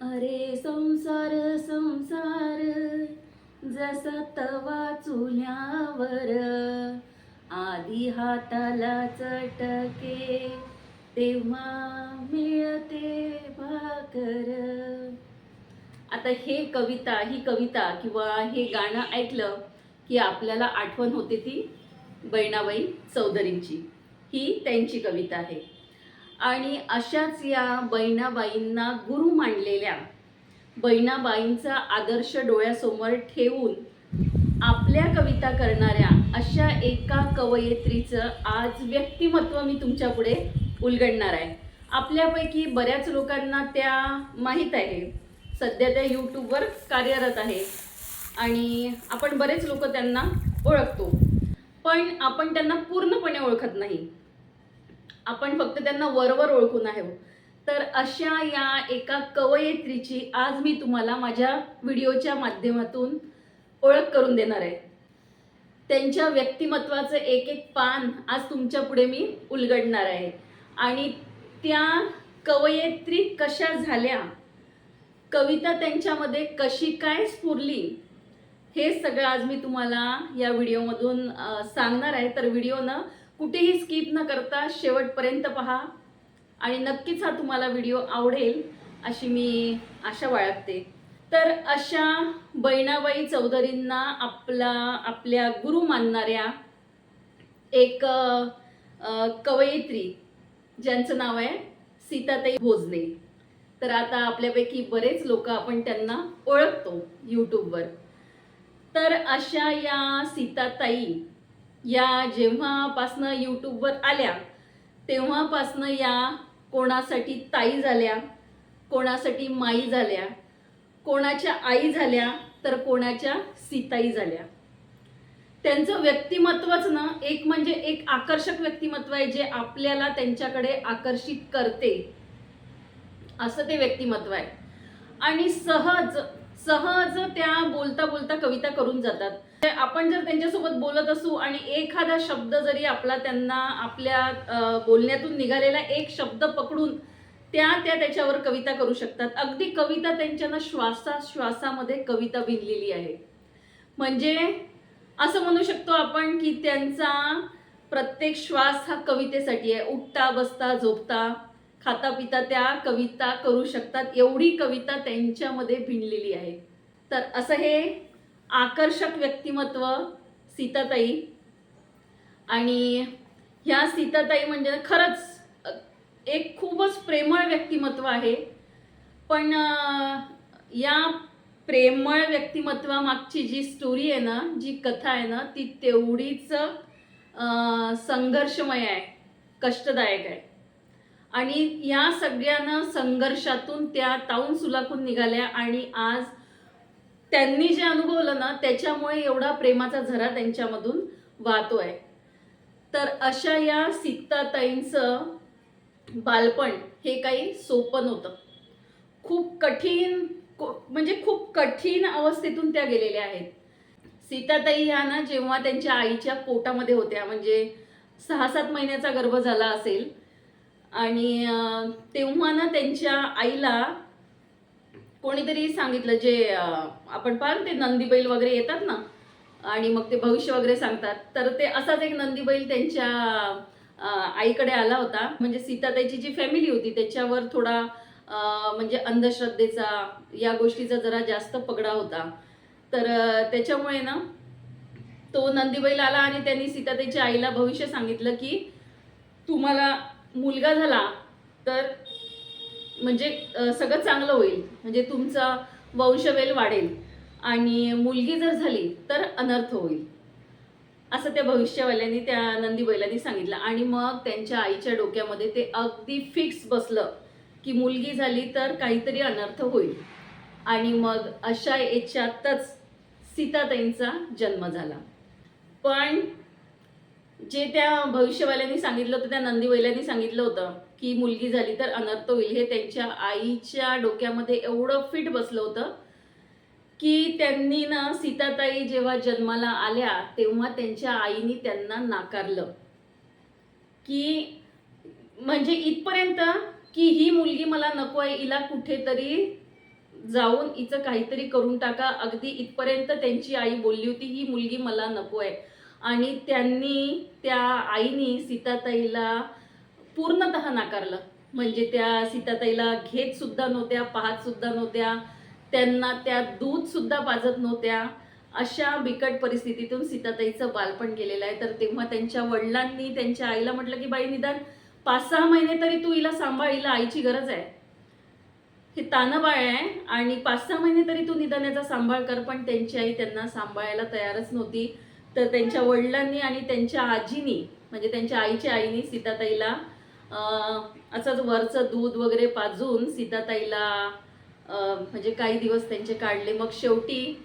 अरे संसार संसार जसा तवा चुल्यावर आधी हाताला चटके तेव्हा मिळते भाकर. आता ही कविता किंवा हे गाणं ऐकलं की आपल्याला आठवण होते ती बहिणाबाई चौधरींची. ही त्यांची कविता आहे. आणि अशाच या बहिणाबाईंना गुरु मानलेल्या बहिणाबाईंचा आदर्श डोळ्यासमोर ठेवून आपल्या कविता करणाऱ्या अशा एका कवयित्रीचं आज व्यक्तिमत्व मी तुमच्या पुढे उलगडणार आहे. आपल्यापैकी बऱ्याच लोकांना त्या माहीत आहे. सध्या त्या यूट्यूबवर कार्यरत आहे आणि आपण बरेच लोक त्यांना ओळखतो, पण आपण त्यांना पूर्णपणे ओळखत नाही. आपण फक्त त्यांना वरवर ओळखून आहे. तर अशा या एका कवयित्रीची आज मी तुम्हाला माझ्या व्हिडिओच्या माध्यमातून ओळख करून देणार आहे. त्यांच्या व्यक्तिमत्वाचं एक एक पान आज तुमच्या पुढे मी उलगडणार आहे. आणि त्या कवयित्री कशा झाल्या, कविता त्यांच्यामध्ये कशी काय स्फुरली, हे सगळं आज मी तुम्हाला या व्हिडिओमधून सांगणार आहे. तर व्हिडिओनं कुठेही स्किप न करता शेवटपर्यंत पहा आणि नक्कीच हा तुम्हाला व्हिडिओ आवडेल अशी मी आशा बाळगते. तर अशा बहिणाबाई चौधरींना आपल्या गुरु मानणाऱ्या एक कवयित्री ज्यांचं नाव आहे सीताताई भोजने. तर आता आपल्यापैकी बरेच लोक आपण त्यांना ओळखतो यूट्यूबवर. तर अशा या सीताताई या जेव्हापासनं यूट्यूबवर आल्या तेव्हापासनं या कोणासाठी ताई झाल्या, कोणासाठी माई झाल्या, कोणाच्या आई झाल्या, तर कोणाच्या सीताई झाल्या. त्यांचं व्यक्तिमत्वच ना एक म्हणजे एक आकर्षक व्यक्तिमत्व आहे, जे आपल्याला त्यांच्याकडे आकर्षित करते असं ते व्यक्तिमत्व आहे. आणि सहज सहज त्या बोलता बोलता कविता करून जातात. आपण जर त्यांच्यासोबत बोलत असू आणि एखादा शब्द जरी त्यांना आपल्या बोलण्यातून निघालेला एक शब्द पकडून त्याच्यावर कविता करू शकतात. अगदी कविता त्यांच्या ना श्वासामध्ये कविता भिनलेली आहे. म्हणजे असं म्हणू शकतो आपण की त्यांचा प्रत्येक श्वास हा कवितेसाठी आहे. उठता बसता झोपता खाता पिता त्या कविता करू शकतात, एवढी कविता त्यांच्यामध्ये भिनलेली आहे. तर असं हे आकर्षक व्यक्तिमत्व सीताताई. आणि ह्या सीताताई म्हणजे खरंच एक खूपच प्रेमळ व्यक्तिमत्व आहे. पण या प्रेमळ व्यक्तिमत्वामागची जी स्टोरी आहे ना, जी कथा आहे ना, ती तेवढीच संघर्षमय आहे, कष्टदायक आहे. आणि या सगळ्यांना संघर्षातून त्या तावून सुलाखून निघाल्या आणि आज त्यांनी जे अनुभवलं ना त्याच्यामुळे एवढा प्रेमाचा झरा त्यांच्यामधून वाहतोय. तर अशा या सीताताईंचं बालपण हे काही सोपं नव्हतं. खूप कठीण म्हणजे खूप कठीण अवस्थेतून त्या गेलेल्या आहेत. सीताताई ह्या ना जेव्हा त्यांच्या आईच्या पोटामध्ये होत्या, म्हणजे 6-7 महिन्याचा गर्भ झाला असेल, आणि तेव्हा ना त्यांच्या आईला कोणीतरी सांगितलं, जे आपण पाहिलं ते नंदी बैल वगैरे येतात ना आणि मग ते भविष्य वगैरे सांगतात, तर ते असाच एक नंदी बैल त्यांच्या आईकडे आला होता. म्हणजे सीताताईची जी फॅमिली होती त्याच्यावर थोडा म्हणजे अंधश्रद्धेचा या गोष्टीचा जरा जास्त पगडा होता. तर त्याच्यामुळे ना तो नंदी बैल आला आणि त्यांनी सीताताईच्या आईला भविष्य सांगितलं की तुम्हाला मुलगा झाला तर म्हणजे सगळं चांगलं होईल, म्हणजे तुमचा वंशवेल वाढेल, आणि मुलगी जर झाली तर अनर्थ होईल, असं त्या भविष्यवाल्यांनी त्या नंदी बैलांनी सांगितलं. आणि मग त्यांच्या आईच्या डोक्यामध्ये ते अगदी फिक्स बसलं की मुलगी झाली तर काहीतरी अनर्थ होईल. आणि मग अशा याच्यातच सीताताईंचा जन्म झाला. पण जे त्या भविष्यवाल्यांनी सांगितलं होतं, त्या नंदी बैलांनी सांगितलं होतं की मुलगी झाली तर अनर्थ होईल, हे त्यांच्या आईच्या डोक्यामध्ये एवढं फिट बसलं होतं की त्यांनी ना सीताताई जेव्हा जन्माला आल्या तेव्हा त्यांच्या आईनी त्यांना नाकारलं, की म्हणजे इथपर्यंत की ही मुलगी मला नको आहे, हिला कुठेतरी जाऊन हिचं काहीतरी करून टाका, अगदी इथपर्यंत त्यांची आई बोलली होती, ही मुलगी मला नको आहे. आणि त्या आईनी सीताताईला पूर्णतः नाकारलं. म्हणजे त्या सीताताईला घेत सुद्धा नव्हत्या, पाहत सुद्धा नव्हत्या, त्यांना त्या दूध सुद्धा पाजत नव्हत्या. अशा बिकट परिस्थितीतून सीताताईचं बालपण गेलेलं आहे. तर तेव्हा त्यांच्या वडिलांनी त्यांच्या आईला म्हटलं की बाई निदान 5-6 महिने तरी तू हिला सांभाळ, हिला आईची गरज आहे. हे तानं बाळ आहे आणि 5-6 महिने तरी तू निदान याचा सांभाळ कर. पण त्यांची आई त्यांना सांभाळायला तयारच नव्हती. तर त्यांच्या वडिलांनी आणि त्यांच्या आजीनी, म्हणजे त्यांच्या आईच्या आईनी सीताताईला असंच वरचं दूध वगैरे पाजून सीताताईला म्हणजे काही दिवस त्यांचे काढले. मग शेवटी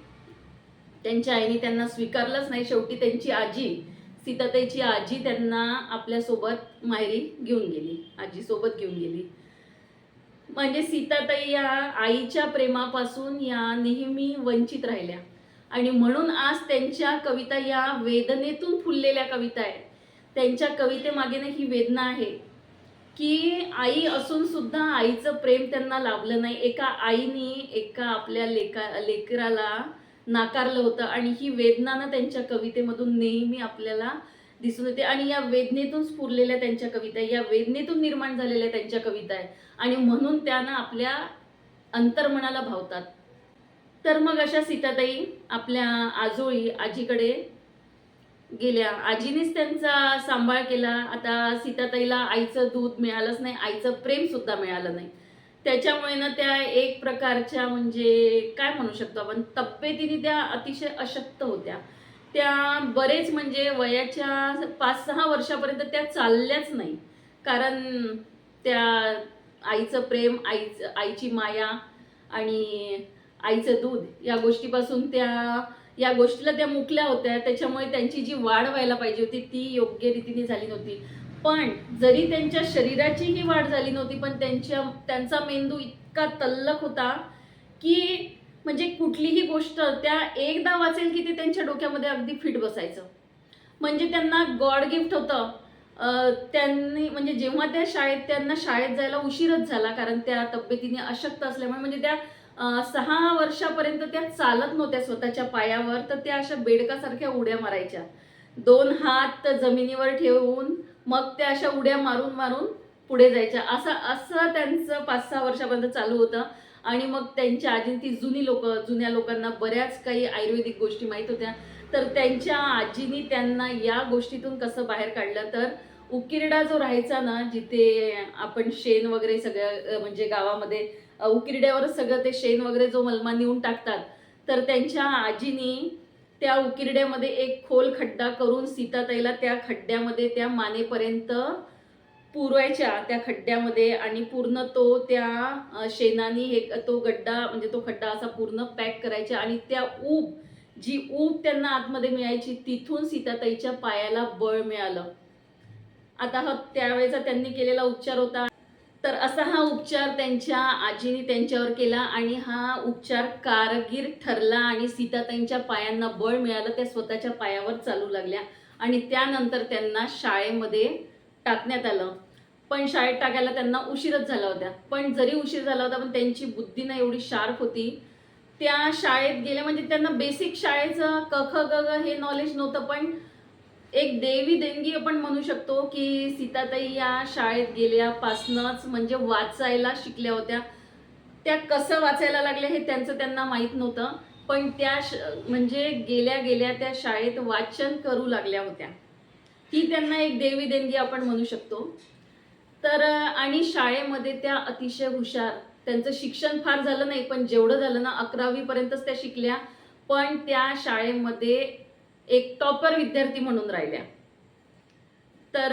त्यांच्या आईने त्यांना स्वीकारलंच नाही. शेवटी त्यांची आजी, सीताताईची आजी त्यांना आपल्यासोबत माहेरी घेऊन गेली, आजीसोबत घेऊन गेली. म्हणजे सीताताई या आईच्या प्रेमापासून या नेहमी वंचित राहिल्या. आणि म्हणून आज त्यांच्या कविता या वेदनेतून फुललेल्या कविता आहेत. त्यांच्या कवितेमागे ना ही वेदना आहे की आई असून सुद्धा आईचं प्रेम त्यांना लाभलं नाही. एका आईनी एका आपल्या लेकराला नाकारलं होतं आणि ही वेदना ना त्यांच्या कवितेमधून नेहमी आपल्याला दिसून येते. आणि या वेदनेतून स्फुरलेल्या त्यांच्या कविता, या वेदनेतून निर्माण झालेल्या त्यांच्या कविता आहे आणि म्हणून त्यांना आपल्या अंतर्मनाला भावतात. तर मग अशा सीताताई आपल्या आजीकडे गेल्या. आजीनेच त्यांचा सांभाळ केला. आता सीताताईला आईचं दूध मिळालंच नाही, आईचं प्रेम सुद्धा मिळालं नाही. त्याच्यामुळे ना त्या एक प्रकारच्या म्हणजे काय म्हणू शकतो आपण, तब्येतीने त्या अतिशय अशक्त होत्या. त्या बरेच म्हणजे वयाच्या 5-6 वर्षापर्यंत त्या चालल्याच नाही. कारण त्या आईचं प्रेम, आईची माया आणि आईचं दूध या गोष्टीपासून या गोष्टीला त्या मुकल्या होत्या. त्याच्यामुळे त्यांची जी वाढ व्हायला पाहिजे होती ती योग्य रीतीने झाली नव्हती. पण जरी त्यांच्या शरीराचीही वाढ झाली नव्हती, पण त्यांचा मेंदू इतका तल्लख होता की म्हणजे कुठलीही गोष्ट त्या एकदा वाचेल की ते त्यांच्या डोक्यामध्ये अगदी फिट बसायचं. म्हणजे त्यांना गॉड गिफ्ट होतं. त्यांनी म्हणजे जेव्हा त्यांना शाळेत जायला उशीरच झाला, कारण त्या तब्येतीने अशक्त असल्यामुळे. म्हणजे त्या 6 वर्षापर्यंत त्या चालत नव्हत्या स्वतःच्या पायावर. तर त्या अशा बेडकासारख्या उड्या मारायच्या, 2 हात जमिनीवर ठेवून मग त्या अशा उड्या मारून मारून पुढे जायच्या. असं त्यांचं 5-6 वर्षापर्यंत चालू होतं. आणि मग त्यांच्या आजी, ती जुन्या लोकांना बऱ्याच काही आयुर्वेदिक गोष्टी माहीत होत्या. तर त्यांच्या आजीनी त्यांना या गोष्टीतून कसं बाहेर काढलं, तर उकिरडा जो राहायचा ना, जिथे आपण शेण वगैरे सगळं म्हणजे गावामध्ये उकिरड्यावरच सगळं ते शेण वगैरे जो मलमा नेऊन टाकतात, तर त्यांच्या आजीनी त्या उकिरड्यामध्ये एक खोल खड्डा करून सीताताईला त्या खड्ड्यामध्ये त्या मानेपर्यंत पुरवायच्या त्या खड्ड्यामध्ये. आणि पूर्ण तो त्या शेणानी तो गड्डा म्हणजे तो खड्डा असा पूर्ण पॅक करायचा. आणि त्या जी ऊब त्यांना आतमध्ये मिळायची, तिथून सीताताईच्या पायाला बळ मिळालं. आता हा त्यावेळेचा त्यांनी केलेला उपचार होता. तर असा हा उपचार त्यांच्या आजीने त्यांच्यावर केला आणि हा उपचार कारगर ठरला आणि सीताताईंच्या पायांना बळ मिळालं. त्या स्वतःच्या पायावर चालू लागल्या आणि त्यानंतर त्यांना शाळेमध्ये टाकण्यात आलं. पण शाळेत टाकायला त्यांना उशीरच झाला होता. पण जरी उशीर झाला होता, पण त्यांची बुद्धी ना एवढी शार्प होती. त्या शाळेत गेल्या म्हणजे त्यांना बेसिक शाळेचं क ख ग घ हे नॉलेज नव्हतं, पण एक देवी देणगी आपण म्हणू शकतो की सीताताई या शाळेत गेल्यापासूनच म्हणजे वाचायला शिकल्या होत्या. त्या कसं वाचायला लागल्या हे त्यांना माहीत नव्हतं, पण त्या म्हणजे गेल्या त्या शाळेत वाचन करू लागल्या होत्या. ही त्यांना एक देवी देणगी आपण म्हणू शकतो. तर आणि शाळेमध्ये त्या अतिशय हुशार. त्यांचं शिक्षण फार झालं नाही, पण जेवढं झालं ना 11वी पर्यंतच त्या शिकल्या, पण त्या शाळेमध्ये एक टॉपर विद्यार्थी म्हणून राहिल्या. तर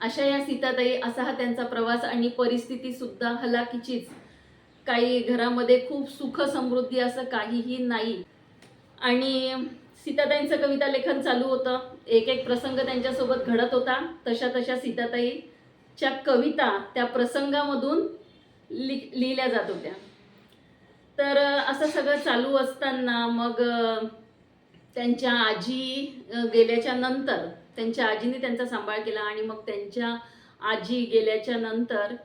अशा या सीताताई, असा हा त्यांचा प्रवास. आणि परिस्थिती सुद्धा हलाखीचीच. काही घरामध्ये खूप सुख समृद्धी असं काहीही नाही. आणि सीताताईंचं कविता लेखन चालू होतं. एक प्रसंग त्यांच्यासोबत घडत होता. तशा सीताताईच्या कविता त्या प्रसंगामधून लिहिल्या जात होत्या. तर असं सगळं चालू असताना मग त्यांच्या आजी गेल्याच्या नंतर त्यांच्या आजीने त्यांचा सांभाळ केला. आणि मग त्यांच्या आजी गेल्याच्या नंतर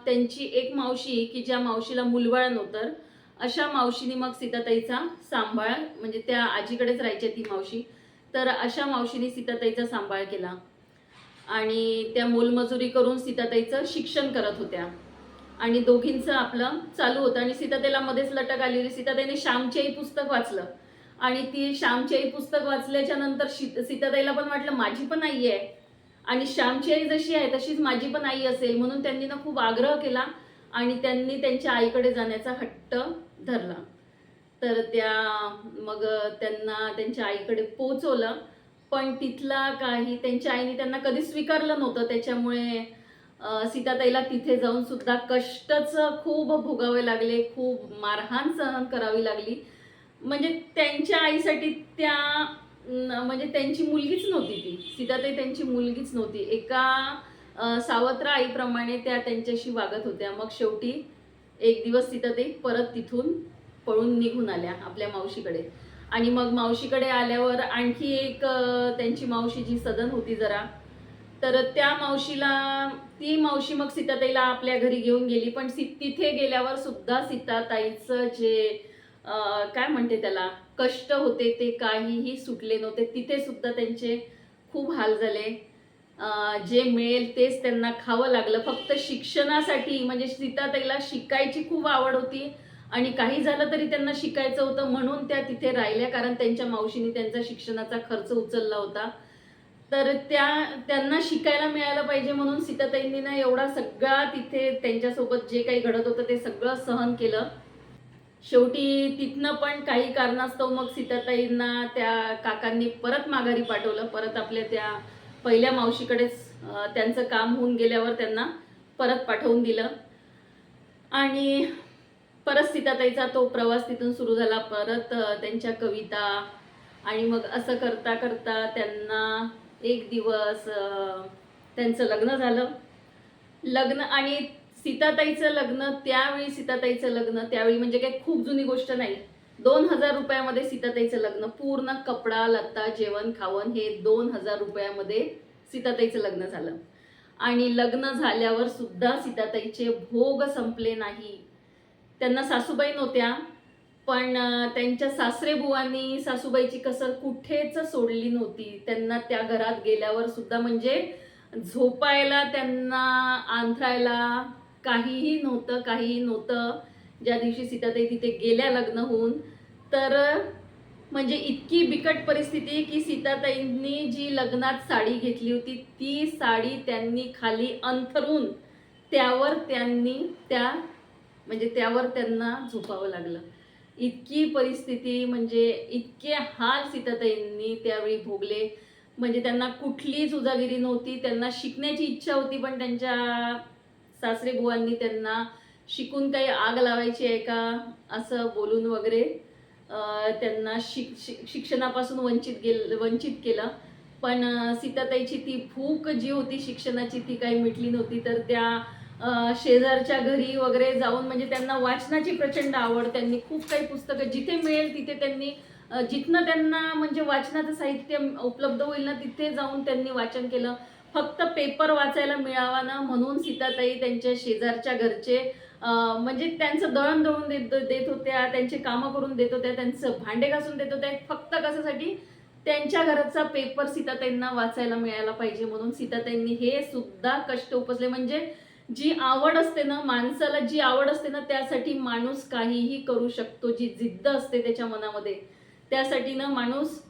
त्यांची एक मावशी की ज्या मावशीला मुलबाळ नव्हतं, अशा मावशीने मग सीताताईचा सांभाळ, म्हणजे त्या आजीकडेच राहायच्या ती मावशी, तर अशा मावशीने सीताताईचा सांभाळ केला आणि त्या मोलमजुरी करून सीताताईचं शिक्षण करत होत्या आणि दोघींचं आपलं चालू होतं. आणि सीताताईला मध्येच लटक आलेली. सीताताईने श्यामची आई पुस्तक वाचलं आणि ती श्यामची आई पुस्तक वाचल्याच्या नंतर सीताताईला पण वाटलं माझी पण आई आहे आणि श्यामची आई जशी आहे तशीच माझी पण आई असेल, म्हणून त्यांनी ना खूप आग्रह केला आणि त्यांनी त्यांच्या आईकडे जाण्याचा हट्ट धरला. तर त्या मग त्यांना त्यांच्या आईकडे पोचवलं, पण तिथला काही त्यांच्या आईने त्यांना कधी स्वीकारलं नव्हतं. त्याच्यामुळे सीताताईला तिथे जाऊन सुद्धा कष्टच खूप भोगावे लागले, खूप मारहाण सहन करावी लागली. म्हणजे त्यांच्या आईसाठी त्या म्हणजे त्यांची मुलगीच नव्हती ती सीताताई, त्यांची मुलगीच नव्हती. एका सावत्र आईप्रमाणे त्या त्यांच्याशी वागत होत्या. मग शेवटी एक दिवस सीताताई परत तिथून पळून निघून आल्या आपल्या मावशीकडे. आणि मग मावशीकडे आल्यावर आणखी एक त्यांची मावशी जी सदन होती जरा, तर त्या मावशीला, ती मावशी मग सीताताईला आपल्या घरी घेऊन गेली. पण तिथे गेल्यावर सुद्धा सीताताईचं जे काय म्हणते त्याला कष्ट होते ते काहीही सुटले नव्हते. तिथे सुद्धा त्यांचे खूप हाल झाले. जे मिळेल तेच त्यांना खावं लागलं फक्त शिक्षणासाठी. म्हणजे सीताताईला शिकायची खूप आवड होती आणि काही झालं तरी त्यांना शिकायचं होतं, म्हणून त्या तिथे राहिल्या, कारण त्यांच्या मावशीने त्यांचा शिक्षणाचा खर्च उचलला होता. तर त्यांना शिकायला मिळायला पाहिजे म्हणून सीताताईंनी ना एवढा सगळा तिथे त्यांच्यासोबत जे काही घडत होतं ते सगळं सहन केलं. शेवटी तिथनं पण काही कारणास्तव मग सीताताईंना त्या काकांनी परत माघारी पाठवलं. परत आपल्या त्या पहिल्या मावशीकडेच त्यांचं काम होऊन गेल्यावर त्यांना परत पाठवून दिलं आणि परत सीताताईचा तो प्रवास तिथून सुरू झाला. परत त्यांच्या कविता आणि मग असं करता करता त्यांना एक दिवस त्यांचं लग्न झालं. लग्न आणि सीताताईचं लग्न त्यावेळी म्हणजे काही खूप जुनी गोष्ट नाही. 2000 रुपयामध्ये सीताताईचं लग्न, पूर्ण कपडा लत्ता जेवण खावण हे 2000 रुपयामध्ये सीताताईचं लग्न झालं. आणि लग्न झाल्यावर सुद्धा सीताताईचे भोग संपले नाही. त्यांना सासूबाई नव्हत्या, पण त्यांच्या सासरे बुवांनी सासूबाईची कसर कुठेच सोडली नव्हती. त्यांना त्या घरात गेल्यावर सुद्धा म्हणजे झोपायला, त्यांना आंथरायला काहीही नव्हतं. ज्या दिवशी सीताताई तिथे गेल्या लग्न होऊन, तर म्हणजे इतकी बिकट परिस्थिती की सीताताईंनी जी लग्नात साडी घेतली होती ती साडी त्यांनी खाली अंथरून त्यावर त्यांना झोपावं लागलं. इतकी परिस्थिती, म्हणजे इतके हाल सीताताईंनी त्यावेळी भोगले. म्हणजे त्यांना कुठलीच उजागिरी नव्हती. त्यांना शिकण्याची इच्छा होती, पण त्यांच्या सासरे बुवांनी त्यांना शिकून काही आग लावायची आहे का असं बोलून वगैरे त्यांना शिक्षणापासून वंचित केलं. पण सीताताईची ती भूक जी होती शिक्षणाची ती काही मिटली नव्हती. तर त्या शेजारच्या घरी वगैरे जाऊन, म्हणजे त्यांना वाचनाची प्रचंड आवड, त्यांनी खूप काही पुस्तकं जिथे मिळेल तिथे त्यांनी, जिथनं त्यांना म्हणजे वाचनाचं साहित्य उपलब्ध होईल ना तिथे जाऊन त्यांनी वाचन केलं. फक्त पेपर वाचायला मिळावा ना म्हणून सीताताई त्यांच्या शेजारच्या घरचे म्हणजे त्यांचं दळण दळून देत होत्या, त्यांचे कामं करून देत होत्या, त्यांचं भांडे घासून देत होत्या, फक्त कशासाठी, त्यांच्या घराचा पेपर सीताताईंना वाचायला मिळायला पाहिजे म्हणून. सीताताईंनी हे सुद्धा कष्ट उपसले. म्हणजे जी आवड असते ना, माणसाला जी आवड असते ना त्यासाठी माणूस काहीही करू शकतो. जी जिद्द असते त्याच्या मनामध्ये, त्यासाठी ना माणूस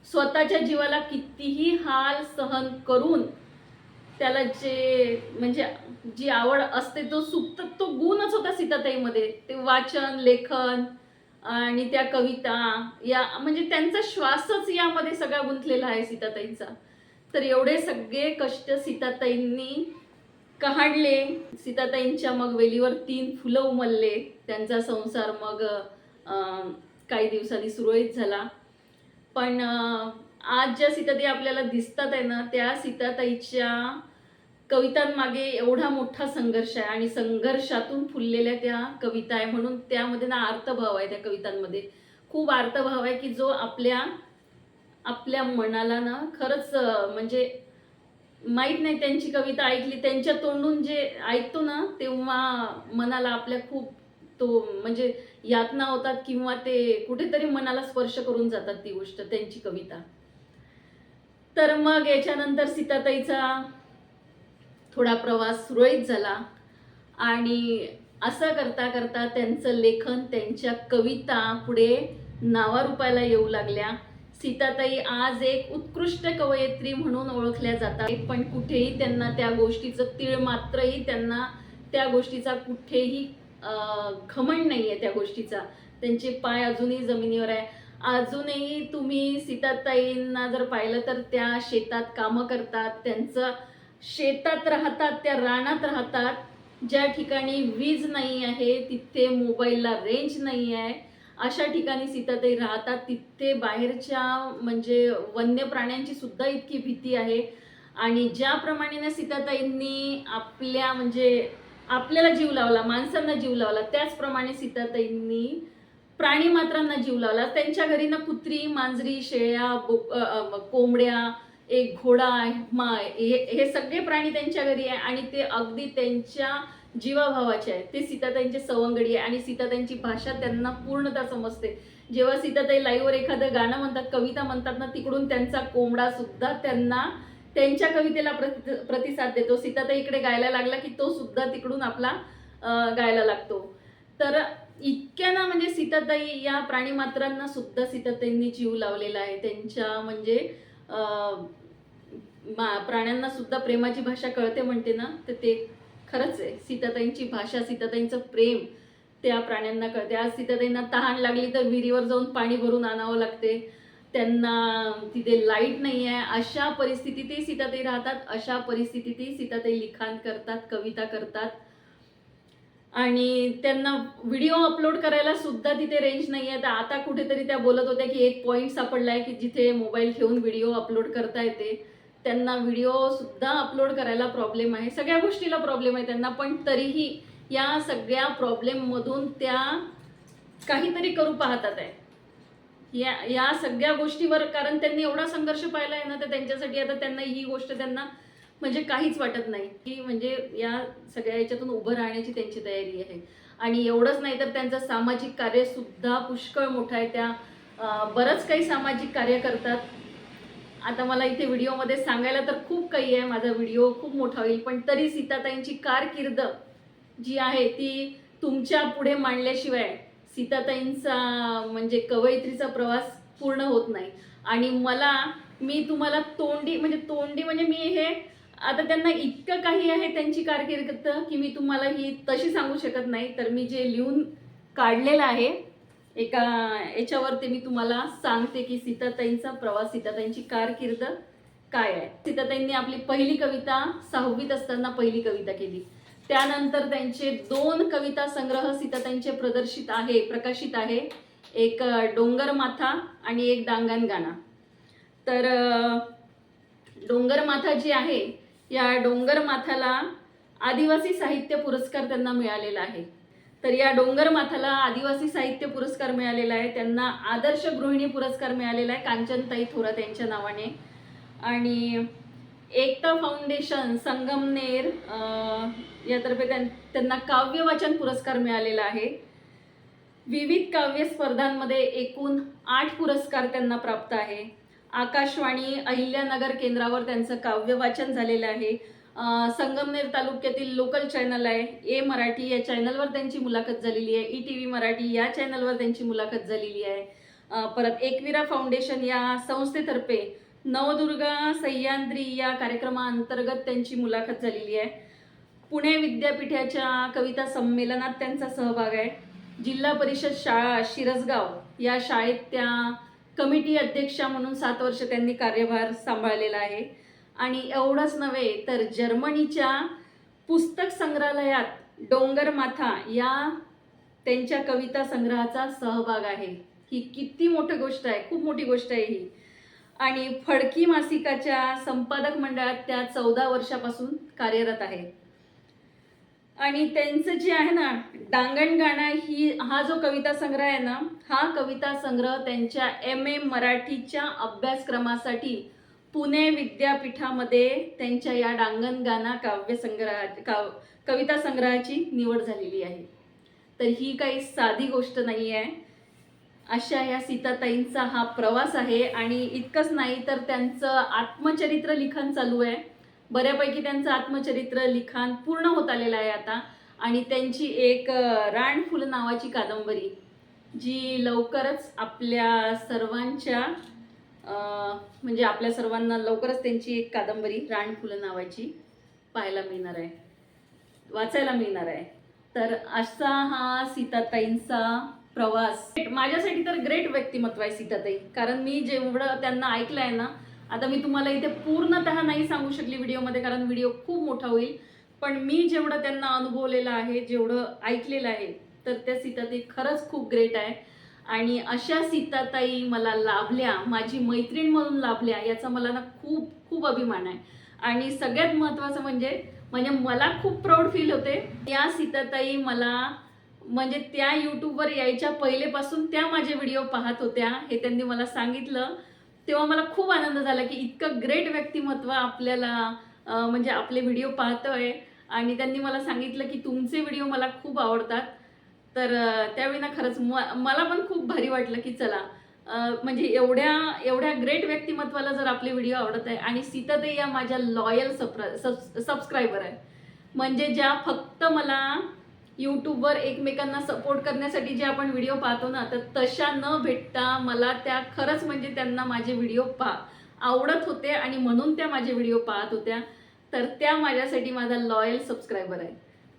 स्वतःच्या जीवाला कितीही हाल सहन करून त्याला जे म्हणजे जी आवड असते तो सुप्त तो गुणच होता सीताताईमध्ये. ते वाचन, लेखन आणि त्या कविता, या म्हणजे त्यांचा श्वासच यामध्ये सगळा गुंतलेला आहे सीताताईंचा. तर एवढे सगळे कष्ट सीताताईंनी काढले. सीताताईंच्या मग वेलीवर 3 फुलं उमलले. त्यांचा संसार मग काही दिवसांनी सुरळीत झाला. पण आज ज्या सीताताई आपल्याला दिसतात आहे ना, त्या सीताताईच्या कवितांमागे एवढा मोठा संघर्ष आहे आणि संघर्षातून फुललेल्या त्या कविता आहे. म्हणून त्यामध्ये ना अर्थभाव आहे. त्या कवितांमध्ये खूप अर्थभाव आहे की जो आपल्या मनाला ना खरंच म्हणजे माहीत नाही, त्यांची कविता ऐकली, त्यांच्या तोंडून जे ऐकतो ना तेव्हा मनाला आपल्या खूप तो म्हणजे यातना होतात किंवा ते कुठेतरी मनाला स्पर्श करून जातात ती गोष्ट, त्यांची कविता. तर मग याच्यानंतर सीताताईचा थोडा प्रवास सुरळीत झाला आणि असं करता करता त्यांचं लेखन, त्यांच्या कविता पुढे नावारूपाला येऊ लागल्या. सीताताई आज एक उत्कृष्ट कवयित्री म्हणून ओळखल्या जातात, पण कुठेही त्यांना त्या गोष्टीचं तीळ मात्रही त्यांना त्या गोष्टीचा कुठेही घमंड नाही आहे त्या गोष्टीचा. त्यांचे पाय अजूनही जमिनीवर आहे. अजूनही तुम्ही सीताताईंना जर पाहिलं तर त्या शेतात कामं करतात, त्यांचं शेतात राहतात, त्या रानात राहतात. ज्या ठिकाणी वीज नाही आहे, तिथे मोबाईलला रेंज नाही आहे, अशा ठिकाणी सीताताई राहतात. तिथे बाहेरच्या म्हणजे वन्य प्राण्यांची सुद्धा इतकी भीती आहे. आणि ज्याप्रमाणे सीताताईंनी आपल्या म्हणजे आपल्याला जीव लावला, माणसांना जीव लावला, त्याचप्रमाणे सीताताईंनी प्राणी मात्रांना जीव लावला. त्यांच्या घरी ना कुत्री, मांजरी, शेळ्या, कोंबड्या, एक घोडा, हे सगळे प्राणी त्यांच्या घरी आहे आणि ते अगदी त्यांच्या जीवाभावाचे आहे. ते सीताताईंचे सवंगडी आहे आणि सीताताईंची भाषा त्यांना पूर्णतः समजते. जेव्हा सीताताई लाईव्हवर एखादं गाणं म्हणतात, कविता म्हणतात ना, तिकडून त्यांचा कोंबडा सुद्धा त्यांना त्यांच्या कवितेला प्रतिसाद देतो. सीताताई इकडे गायला लागला की तो सुद्धा तिकडून आपला गायला लागतो. तर इतक्या ना म्हणजे सीताताई या प्राणीमात्रांना सुद्धा सीताताईंनी जीव लावलेला आहे. त्यांच्या म्हणजे प्राण्यांना सुद्धा प्रेमाची भाषा कळते म्हणते ना, तर ते खरंच आहे. सीताताईंची भाषा, सीताताईंचं प्रेम त्या प्राण्यांना कळते. आज सीताताईंना तहान लागली तर विहिरीवर जाऊन पाणी भरून आणावं लागते. त्यांना तिथे लाईट नाही आहे, अशा परिस्थितीतही सीताताई राहतात. अशा परिस्थितीतही सीताताई लिखाण करतात, कविता करतात. आणि त्यांना व्हिडिओ अपलोड करायला सुद्धा तिथे रेंज नाही आहे. तर आता कुठेतरी त्या बोलत होत्या की एक पॉईंट सापडला आहे की जिथे मोबाईल ठेवून व्हिडिओ अपलोड करता येते. त्यांना व्हिडिओ सुद्धा अपलोड करायला प्रॉब्लेम आहे, सगळ्या गोष्टीला प्रॉब्लेम आहे त्यांना. पण तरीही या सगळ्या प्रॉब्लेममधून त्या काहीतरी करू पाहतात आहे या सगळ्या गोष्टीवर. कारण त्यांनी एवढा संघर्ष पाहिला आहे ना, तर त्यांच्यासाठी आता त्यांना ही गोष्ट त्यांना म्हणजे काहीच वाटत नाही की म्हणजे या सगळ्या याच्यातून उभं राहण्याची त्यांची तयारी आहे. आणि एवढंच नाही तर त्यांचं सामाजिक कार्य सुद्धा पुष्कळ मोठं आहे. त्या बरंच काही सामाजिक कार्य करतात. आता मला इथे व्हिडिओमध्ये सांगायला तर खूप काही आहे, माझा व्हिडिओ खूप मोठा होईल, पण तरी सीताताईंची कारकीर्द जी आहे ती तुमच्या पुढे मांडल्याशिवाय सीताताईंचा म्हणजे कवयित्रीचा प्रवास पूर्ण होत नाही. आणि मी तुम्हाला तोंडी म्हणजे मी हे आता त्यांना इतकं काही आहे त्यांची कारकीर्द की मी तुम्हाला ही तशी सांगू शकत नाही. तर मी जे लिहून काढलेलं आहे एका याच्यावरती मी तुम्हाला सांगते की सीताताईंचा प्रवास, सीताताईंची कारकीर्द काय आहे. सीताताईंनी आपली पहिली कविता 6वीत असताना पहिली कविता केली. त्यानंतर त्यांचे 2 कविता संग्रह सीताताईंचे प्रकाशित आहे. एक डोंगर माथा आणि एक दांगण गाणा. तर डोंगर माथा जी आहे, या डोंगर माथाला आदिवासी साहित्य पुरस्कार त्यांना मिळालेला आहे. तर या डोंगर माथाला आदिवासी साहित्य पुरस्कार मिळालेला आहे. त्यांना आदर्श गृहिणी पुरस्कार मिळालेला आहे कांचनताई थोरात यांच्या नावाने. आणि एकता फाउंडेशन संगमनेर यातर्फे त्यांना काव्य वाचन पुरस्कार मिळालेला आहे. विविध काव्य स्पर्धांमध्ये एकूण 8 पुरस्कार त्यांना प्राप्त आहे. आकाशवाणी अहिल्यानगर केंद्रावर त्यांचं काव्य वाचन झालेलं आहे. संगमनेर तालुक्यातील लोकल चॅनल आहे ए मराठी, या चॅनलवर त्यांची मुलाखत झालेली आहे. ETV मराठी या चॅनलवर त्यांची मुलाखत झालेली आहे. परत एकविरा फाउंडेशन या संस्थेतर्फे नवदुर्गा सह्याद्री या कार्यक्रमाअंतर्गत त्यांची मुलाखत झालेली आहे. पुणे विद्यापीठाच्या कविता संमेलनात त्यांचा सहभाग आहे. जिल्हा परिषद शाळा शिरसगाव या शाळेत त्या कमिटी अध्यक्षा म्हणून 7 वर्ष त्यांनी कार्यभार सांभाळलेला आहे. आणि एवढंच नव्हे तर जर्मनीच्या पुस्तक संग्रहालयात डोंगर माथा या त्यांच्या कविता संग्रहाचा सहभाग आहे. ही किती मोठी गोष्ट आहे, खूप मोठी गोष्ट आहे ही. आणि फडकी मासिकाच्या संपादक मंडळात त्या 14 वर्षापासून कार्यरत आहे. आणि त्यांचं जे आहे ना दांगण गाणा हा जो कविता संग्रह आहे ना, हा कविता संग्रह त्यांच्या MA मराठीच्या अभ्यासक्रमासाठी पुणे विद्यापीठामध्ये त्यांच्या या डांगणगाणा कविता संग्रहाची निवड झालेली आहे. तर ही काही साधी गोष्ट नाही आहे. अशा या सीताताईंचा हा प्रवास आहे आणि इतकंच नाही तर त्यांचं आत्मचरित्र लिखाण चालू आहे. बऱ्यापैकी त्यांचं आत्मचरित्र लिखाण पूर्ण होत आलेलं आहे आता. आणि त्यांची एक रानफुल नावाची कादंबरी जी लवकरच आपल्या सर्वांच्या म्हणजे आपल्या सर्वांना लवकरच त्यांची एक कादंबरी रानफुलं नावाची पाहायला मिळणार आहे, वाचायला मिळणार आहे. तर असा हा सीताताईंचा प्रवास. माझ्यासाठी तर ग्रेट व्यक्तिमत्व आहे सीताताई. कारण मी जेवढं त्यांना ऐकलं आहे ना, आता मी तुम्हाला इथे पूर्णतः नाही सांगू शकली व्हिडिओमध्ये कारण व्हिडिओ खूप मोठा होईल, पण मी जेवढं त्यांना अनुभवलेलं आहे, जेवढं ऐकलेलं आहे, तर त्या सीताताई खरंच खूप ग्रेट आहे. आणि अशा सीताताई मला लाभल्या, माझी मैत्रीण म्हणून लाभल्या, याचा मला ना खूप खूप अभिमान आहे. आणि सगळ्यात महत्त्वाचं म्हणजे मला खूप प्राऊड फील होते. या सीताताई मला म्हणजे त्या यूट्यूबवर यायच्या पहिलेपासून त्या माझे व्हिडिओ पाहत होत्या हे त्यांनी मला सांगितलं. तेव्हा मला खूप आनंद झाला की इतकं ग्रेट व्यक्तिमत्व आपल्याला म्हणजे आपले व्हिडिओ पाहतोय. आणि त्यांनी मला सांगितलं की तुमचे व्हिडिओ मला खूप आवडतात. तर त्यावेळी ना खरंच मला पण खूप भारी वाटलं की चला म्हणजे एवढ्या ग्रेट व्यक्तिमत्वाला जर आपले व्हिडिओ आवडत आहे. आणि सीताताई या माझ्या लॉयल सबस्क्रायबर आहे, म्हणजे ज्या फक्त मला यूट्यूबवर एकमेकांना सपोर्ट करण्यासाठी जे आपण व्हिडिओ पाहतो ना, तर तशा न भेटता मला त्या खरंच म्हणजे त्यांना माझे व्हिडिओ आवडत होते आणि म्हणून त्या माझे व्हिडिओ पाहत होत्या. तर त्या माझ्यासाठी माझा लॉयल सबस्क्रायबर आहे.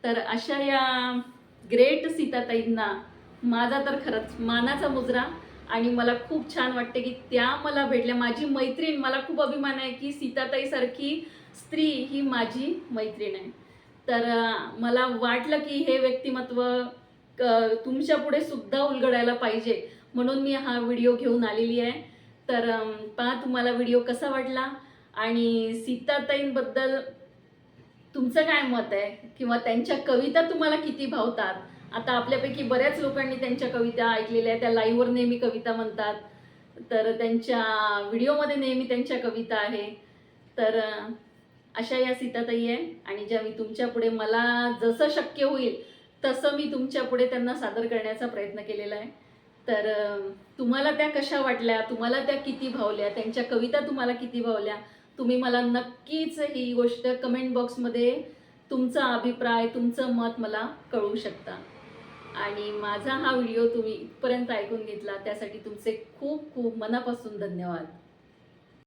तर अशा या ग्रेट सीताताईंना माझा तर खरंच मानाचा मुजरा. आणि मला खूप छान वाटते की त्या मला भेटल्या, माझी मैत्रीण. मला खूप अभिमान आहे की सीताताई सारखी स्त्री ही माझी मैत्रीण आहे. तर मला वाटलं की हे व्यक्तिमत्व तुमच्या पुढे सुद्धा उलगडायला पाहिजे, म्हणून मी हा व्हिडिओ घेऊन आलेली आहे. तर पहा तुम्हाला व्हिडिओ कसा वाटला आणि सीताताईंबद्दल तुमचं काय मत आहे किंवा त्यांच्या कविता तुम्हाला किती भावतात. आता आपल्यापैकी बऱ्याच लोकांनी त्यांच्या कविता ऐकलेल्या आहेत. त्या लाईव्हवर नेहमी कविता म्हणतात, तर त्यांच्या व्हिडिओमध्ये नेहमी त्यांच्या कविता आहे. तर अशा या सीताताई आहे आणि ज्या मी तुमच्या पुढे मला जसं शक्य होईल तसं मी तुमच्या पुढे त्यांना सादर करण्याचा प्रयत्न केलेला आहे. तर तुम्हाला त्या कशा वाटल्या, तुम्हाला त्या किती भावल्या, त्यांच्या कविता तुम्हाला किती भावल्या, तुम्ही मला नक्कीच ही गोष्ट कमेंट बॉक्समध्ये तुमचा अभिप्राय, तुमचं मत मला कळवू शकता. आणि माझा हा व्हिडिओ तुम्ही इथपर्यंत ऐकून घेतला त्यासाठी तुमचे खूप खूप मनापासून धन्यवाद.